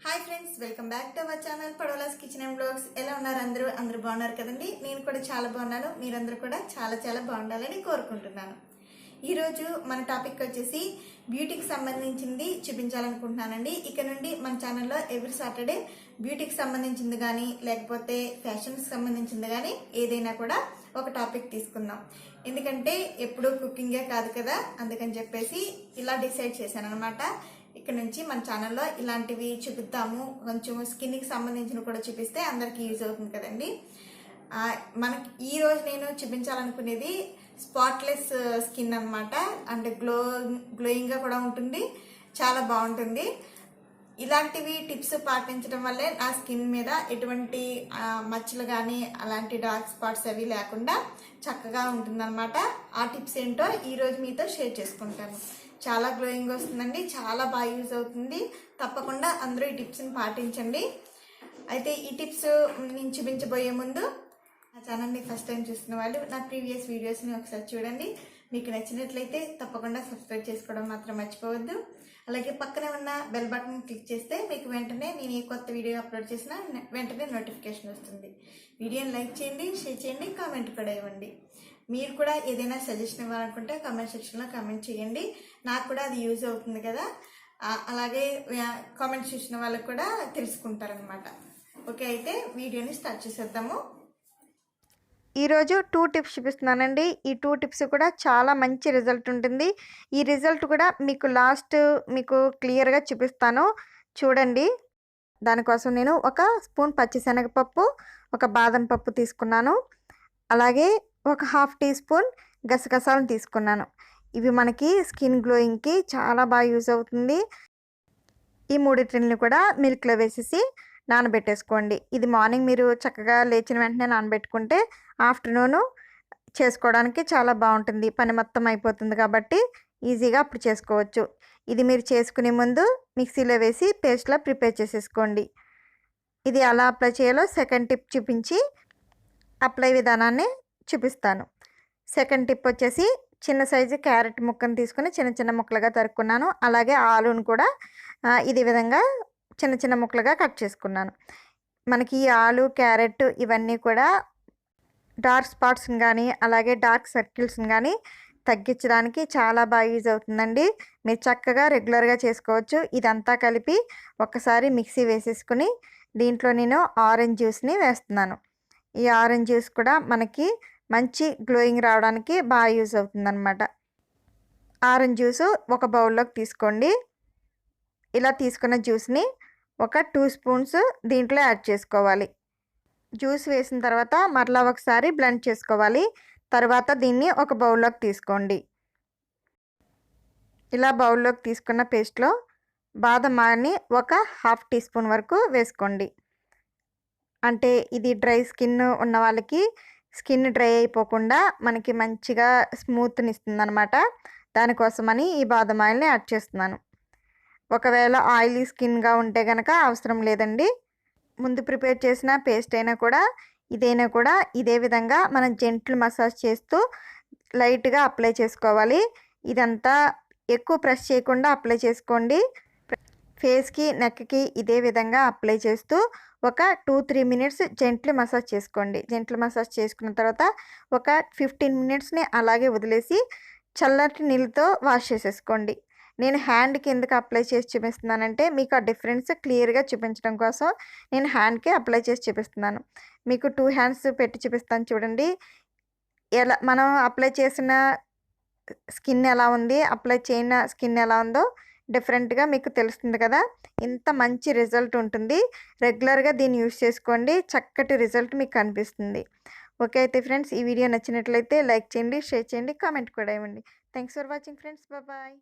Hi friends, welcome back to our channel Padavalas kitchen and blogs. ఎలా ఉన్నారు అందరూ బాగున్నారు కదండి. నేను కూడా చాలా బాగున్నాను. మీరందరూ కూడా చాలా బాగుండాలని కోరుకుంటున్నాను. ఈరోజు మన టాపిక్ వచ్చేసి బ్యూటీకి సంబంధించింది చూపించాలనుకుంటున్నానండి. ఇక నుండి మన ఛానల్లో ఎవ్రీ సాటర్డే బ్యూటీకి సంబంధించింది కానీ లేకపోతే ఫ్యాషన్కి సంబంధించింది కానీ ఏదైనా కూడా ఒక టాపిక్ తీసుకుందాం. ఎందుకంటే ఎప్పుడూ కుకింగే కాదు కదా, అందుకని చెప్పేసి ఇలా డిసైడ్ చేశాను అనమాట. ఇక్కడ నుంచి మన ఛానల్లో ఇలాంటివి చూపిద్దాము. కొంచెం స్కిన్కి సంబంధించిన కూడా చూపిస్తే అందరికి యూజ్ అవుతుంది కదండి. మనకి ఈ రోజు నేను చూపించాలనుకునేది స్పాట్లెస్ స్కిన్ అనమాట. అంటే గ్లోయింగ్గా కూడా ఉంటుంది, చాలా బాగుంటుంది. ఇలాంటివి టిప్స్ పాటించడం వల్లే నా స్కిన్ మీద ఎటువంటి మచ్చలు కానీ అలాంటి డార్క్ స్పాట్స్ అవి లేకుండా చక్కగా ఉంటుందన్నమాట. ఆ టిప్స్ ఏంటో ఈరోజు మీతో షేర్ చేసుకుంటాను. చాలా గ్లోయింగ్ వస్తుందండి, చాలా బాగా యూజ్ అవుతుంది. తప్పకుండా అందరూ ఈ టిప్స్ని పాటించండి. అయితే ఈ టిప్స్ నేను చూపించబోయే ముందు నా ఛానల్ని ఫస్ట్ టైం చూస్తున్న వాళ్ళు నా ప్రీవియస్ వీడియోస్ని ఒకసారి చూడండి. మీకు నచ్చినట్లయితే తప్పకుండా సబ్స్క్రైబ్ చేసుకోవడం మాత్రం మర్చిపోవద్దు. అలాగే పక్కనే ఉన్న బెల్ బటన్ క్లిక్ చేస్తే మీకు వెంటనే నేను ఏ కొత్త వీడియో అప్లోడ్ చేసినా వెంటనే నోటిఫికేషన్ వస్తుంది. వీడియోని లైక్ చేయండి, షేర్ చేయండి, కామెంట్ కూడా ఇవ్వండి. మీరు కూడా ఏదైనా సజెషన్ ఇవ్వాలనుకుంటే కామెంట్ సెక్షన్లో కామెంట్ చేయండి. నాకు కూడా అది యూజ్ అవుతుంది కదా. అలాగే కామెంట్ చూసిన వాళ్ళకు కూడా తెలుసుకుంటారనమాట. ఓకే, అయితే వీడియోని స్టార్ట్ చేసేద్దాము. ఈరోజు 2 టిప్స్ చూపిస్తున్నానండి. ఈ 2 టిప్స్ కూడా చాలా మంచి రిజల్ట్ ఉంటుంది. ఈ రిజల్ట్ కూడా మీకు క్లియర్గా చూపిస్తాను, చూడండి. దానికోసం నేను 1 స్పూన్ పచ్చిశనగపప్పు, 1 బాదం పప్పు తీసుకున్నాను. అలాగే 1/2 టీ స్పూన్ గసగసాలను తీసుకున్నాను. ఇవి మనకి స్కిన్ గ్లోయింగ్కి చాలా బాగా యూజ్ అవుతుంది. ఈ 3 కూడా మిల్క్లో వేసేసి నానబెట్టేసుకోండి. ఇది మార్నింగ్ మీరు చక్కగా లేచిన వెంటనే నానబెట్టుకుంటే ఆఫ్టర్నూన్ చేసుకోవడానికి చాలా బాగుంటుంది. పని మొత్తం అయిపోతుంది కాబట్టి ఈజీగా అప్పుడు చేసుకోవచ్చు. ఇది మీరు చేసుకునే ముందు మిక్సీలో వేసి పేస్ట్లా ప్రిపేర్ చేసేసుకోండి. ఇది ఎలా అప్లై చేయాలో సెకండ్ టిప్ చూపించి అప్లై విధానాన్ని చూపిస్తాను. సెకండ్ టిప్ వచ్చేసి చిన్న సైజు క్యారెట్ ముక్కను తీసుకుని చిన్న ముక్కలుగా తరుక్కున్నాను. అలాగే ఆలును కూడా ఇదే విధంగా చిన్న ముక్కలుగా కట్ చేసుకున్నాను. మనకి ఈ ఆలు, క్యారెట్ ఇవన్నీ కూడా డార్క్ స్పాట్స్ని కానీ అలాగే డార్క్ సర్కిల్స్ని కానీ తగ్గించడానికి చాలా బాగా యూజ్ అవుతుందండి. మీరు చక్కగా రెగ్యులర్గా చేసుకోవచ్చు. ఇదంతా కలిపి ఒక్కసారి మిక్సీ వేసేసుకుని దీంట్లో నేను ఆరెంజ్ జ్యూస్ని వేస్తున్నాను. ఈ ఆరెంజ్ జ్యూస్ కూడా మనకి మంచి గ్లోయింగ్ రావడానికి బాగా యూజ్ అవుతుందన్నమాట. ఆరెంజ్ జ్యూసు 1 బౌల్లోకి తీసుకోండి. ఇలా తీసుకున్న జ్యూస్ని 2 స్పూన్స్ దీంట్లో యాడ్ చేసుకోవాలి. జ్యూస్ వేసిన తర్వాత మరలా ఒకసారి బ్లెండ్ చేసుకోవాలి. తర్వాత దీన్ని 1 బౌల్లోకి తీసుకోండి. ఇలా బౌల్లోకి తీసుకున్న పేస్ట్లో బాదం ఆయిల్ని 1/2 టీ స్పూన్ వరకు వేసుకోండి. అంటే ఇది డ్రై స్కిన్ ఉన్న వాళ్ళకి స్కిన్ డ్రై అయిపోకుండా మనకి మంచిగా స్మూత్ని ఇస్తుందన్నమాట. దానికోసమని ఈ బాదం ఆయిల్ని యాడ్ చేస్తున్నాను. ఒకవేళ ఆయిలీ స్కిన్గా ఉంటే కనుక అవసరం లేదండి. ముందు ప్రిపేర్ చేసిన పేస్ట్ అయినా కూడా ఇదైనా కూడా ఇదే విధంగా మనం జెంటిల్ మసాజ్ చేస్తూ లైట్గా అప్లై చేసుకోవాలి. ఇదంతా ఎక్కువ ప్రెస్ చేయకుండా అప్లై చేసుకోండి. ఫేస్కి, నెక్కి ఇదే విధంగా అప్లై చేస్తూ 2-3 మినిట్స్ జెంటిల్ మసాజ్ చేసుకోండి. జెంటిల్ మసాజ్ చేసుకున్న తర్వాత 15 మినిట్స్ని అలాగే వదిలేసి చల్లటి నీళ్ళతో వాష్ చేసేసుకోండి. నేను హ్యాండ్కి ఎందుకు అప్లై చేసి చూపిస్తున్నానంటే మీకు ఆ డిఫరెన్స్ క్లియర్గా చూపించడం కోసం నేను హ్యాండ్కి అప్లై చేసి చూపిస్తున్నాను. మీకు 2 హ్యాండ్స్ పెట్టి చూపిస్తాను చూడండి. ఎలా మనం అప్లై చేసిన స్కిన్ ఎలా ఉంది, అప్లై చేయని స్కిన్ ఎలా ఉందో డిఫరెంట్గా మీకు తెలుస్తుంది కదా. ఇంత మంచి రిజల్ట్ ఉంటుంది. రెగ్యులర్గా దీన్ని యూజ్ చేసుకోండి, చక్కటి రిజల్ట్ మీకు కనిపిస్తుంది. ఓకే, అయితే ఫ్రెండ్స్ ఈ వీడియో నచ్చినట్లయితే లైక్ చేయండి, షేర్ చేయండి, కామెంట్ కూడా ఇవ్వండి. Thanks for watching friends. Bye.